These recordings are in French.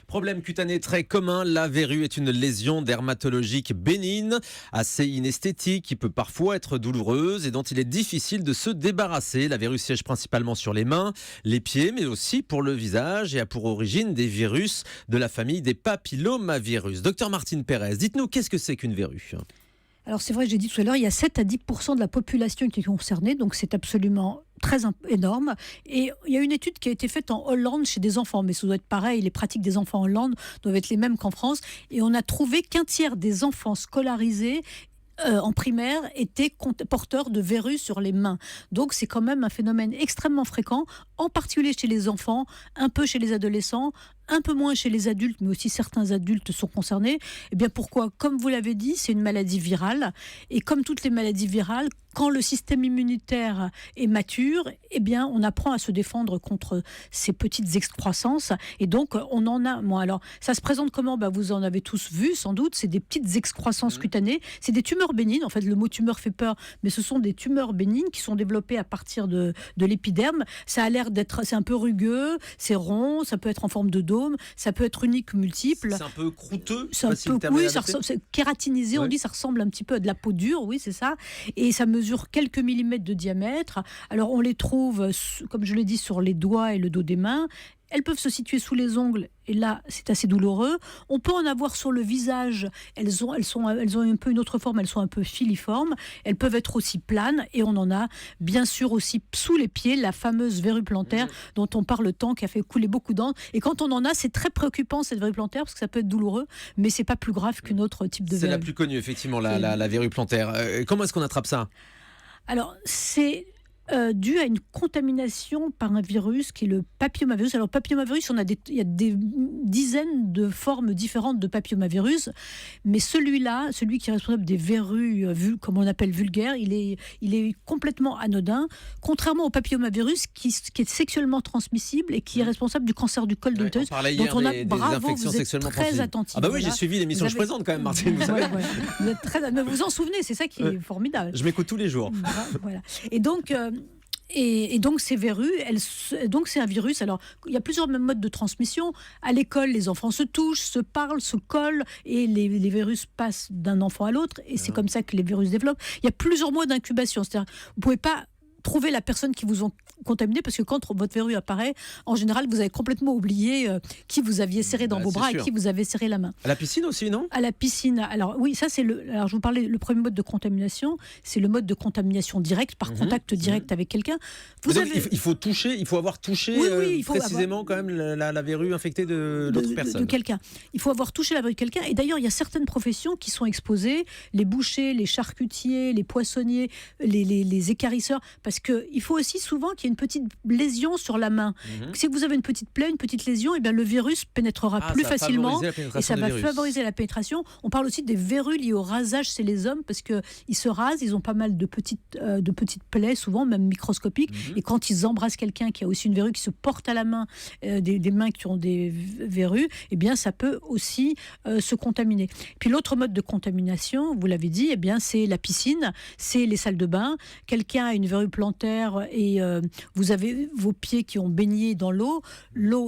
Problème cutané très commun, la verrue est une lésion dermatologique bénigne, assez inesthétique, qui peut parfois être douloureuse et dont il est difficile de se débarrasser. La verrue siège principalement sur les mains, les pieds, mais aussi pour le visage et a pour origine des virus de la famille des papillomavirus. Docteur Martine Pérez, dites-nous, qu'est-ce que c'est qu'une verrue ? Alors c'est vrai, j'ai dit tout à l'heure, il y a 7 à 10% de la population qui est concernée, donc c'est absolument énorme. Et il y a une étude qui a été faite en Hollande chez des enfants, mais ça doit être pareil, les pratiques des enfants en Hollande doivent être les mêmes qu'en France. Et on a trouvé qu'un tiers des enfants scolarisés en primaire étaient porteurs de verrues sur les mains. Donc c'est quand même un phénomène extrêmement fréquent, en particulier chez les enfants, un peu chez les adolescents, un peu moins chez les adultes, mais aussi certains adultes sont concernés. Eh bien pourquoi ? Comme vous l'avez dit, c'est une maladie virale. Et comme toutes les maladies virales, quand le système immunitaire est mature, eh bien on apprend à se défendre contre ces petites excroissances. Et donc on en a moins. Alors ça se présente comment ? Vous en avez tous vu sans doute. C'est des petites excroissances cutanées. C'est des tumeurs bénignes. En fait, le mot tumeur fait peur, mais ce sont des tumeurs bénignes qui sont développées à partir de l'épiderme. Ça a l'air d'être, c'est un peu rugueux, c'est rond, ça peut être en forme de dôme, ça peut être unique, multiple. C'est un peu croûteux. Oui, c'est kératinisé. Ouais. On dit ça ressemble un petit peu à de la peau dure. Oui, c'est ça. Et ça mesure quelques millimètres de diamètre. Alors on les trouve, comme je l'ai dit, sur les doigts et le dos des mains. Elles peuvent se situer sous les ongles, et là, c'est assez douloureux. On peut en avoir sur le visage. Elles ont un peu une autre forme, elles sont un peu filiformes. Elles peuvent être aussi planes, et on en a bien sûr aussi sous les pieds, la fameuse verrue plantaire dont on parle tant, qui a fait couler beaucoup d'encre. Et quand on en a, c'est très préoccupant, cette verrue plantaire, parce que ça peut être douloureux, mais c'est pas plus grave qu'une autre type de verrue. C'est la plus connue, effectivement, la verrue plantaire. Comment est-ce qu'on attrape ça ? Alors, c'est dû à une contamination par un virus qui est le papillomavirus. Alors, papillomavirus, il y a des dizaines de formes différentes de papillomavirus, mais celui qui est responsable des verrues, comme on appelle vulgaires, il est complètement anodin, contrairement au papillomavirus qui est sexuellement transmissible et qui est responsable du cancer du col de l'utérus. On parlait hier des infections vous êtes sexuellement très transmissibles. attentif. Ah bah oui, j'ai suivi l'émission, je présente quand même, Martine, vous savez. Vous êtes mais vous vous en souvenez, c'est ça qui est formidable. Je m'écoute tous les jours. Voilà. Et donc... Et donc ces verrues, donc c'est un virus. Alors il y a plusieurs modes de transmission. À l'école, les enfants se touchent, se parlent, se collent, et les virus passent d'un enfant à l'autre. Et c'est comme ça que les virus se développent. Il y a plusieurs mois d'incubation. C'est-à-dire, vous pouvez pas trouver la personne qui vous ont contaminé, parce que quand votre verrue apparaît, en général, vous avez complètement oublié qui vous aviez serré dans vos bras et qui vous avez serré la main. À la piscine aussi, non ? À la piscine. Alors oui, ça c'est alors je vous parlais, le premier mode de contamination, c'est le mode de contamination direct, par contact direct avec quelqu'un. Il faut toucher, il faut avoir touché précisément quand même la verrue infectée de l'autre personne. De quelqu'un. Il faut avoir touché la verrue de quelqu'un. Et d'ailleurs, il y a certaines professions qui sont exposées, les bouchers, les charcutiers, les poissonniers, les équarrisseurs, parce qu'il faut aussi souvent qu'il y ait une petite lésion sur la main. Si vous avez une petite plaie, une petite lésion, et bien le virus pénétrera plus facilement et ça va favoriser la pénétration. On parle aussi des verrues liées au rasage chez les hommes, parce qu'ils se rasent, ils ont pas mal de petites plaies, souvent même microscopiques, et quand ils embrassent quelqu'un qui a aussi une verrue, qui se porte à la main, des mains qui ont des verrues, eh bien ça peut aussi se contaminer. Puis l'autre mode de contamination, vous l'avez dit, eh bien c'est la piscine, c'est les salles de bain. Quelqu'un a une verrue plantaire et vous avez vos pieds qui ont baigné dans l'eau,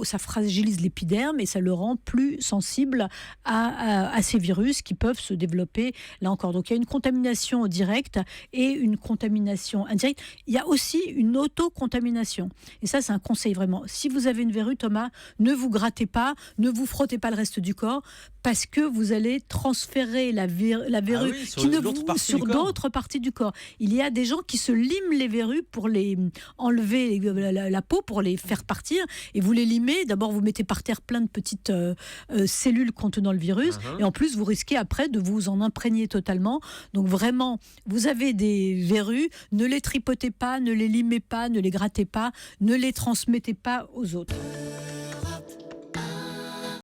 ça fragilise l'épiderme et ça le rend plus sensible à ces virus qui peuvent se développer là encore. Donc il y a une contamination directe et une contamination indirecte. Il y a aussi une auto-contamination. Et ça, c'est un conseil vraiment. Si vous avez une verrue, Thomas, ne vous grattez pas, ne vous frottez pas le reste du corps, parce que vous allez transférer la verrue sur d'autres parties du corps. Il y a des gens qui se liment les verrues pour les enlever la peau, pour les faire partir, et vous les limez. D'abord, vous mettez par terre plein de petites cellules contenant le virus, et en plus, vous risquez après de vous en imprégner totalement. Donc vraiment, vous avez des verrues, ne les tripotez pas, ne les limez pas, ne les grattez pas, ne les transmettez pas aux autres.